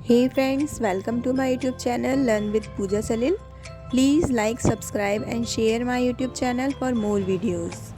Hey friends, welcome to my YouTube channel Learn with Pooja Salil. Please like, subscribe and share my YouTube channel for more videos.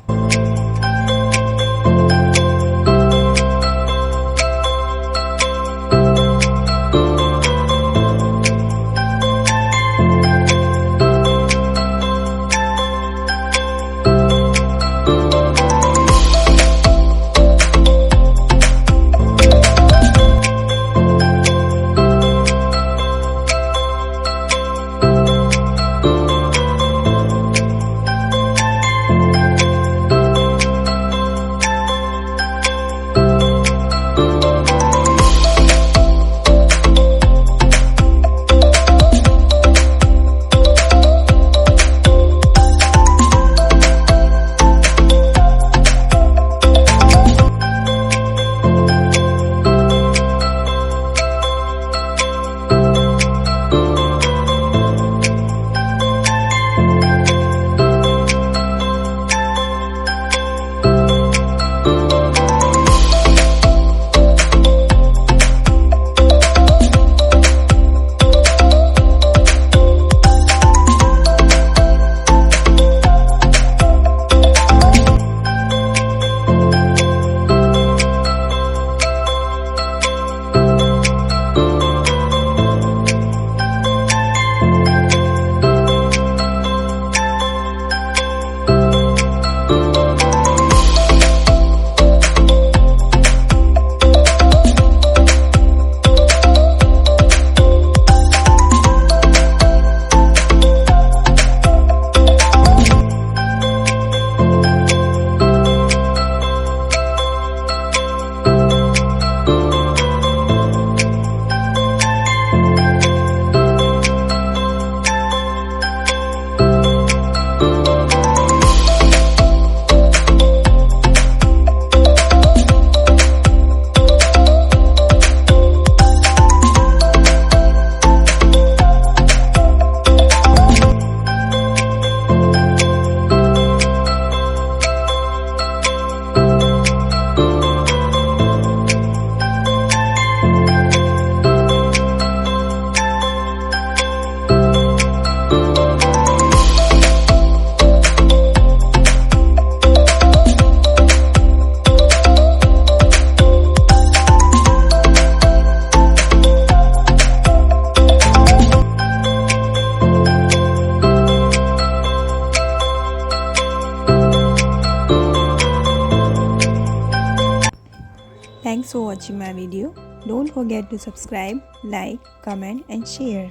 Thanks for watching my video. Don't forget to subscribe, like, comment and share.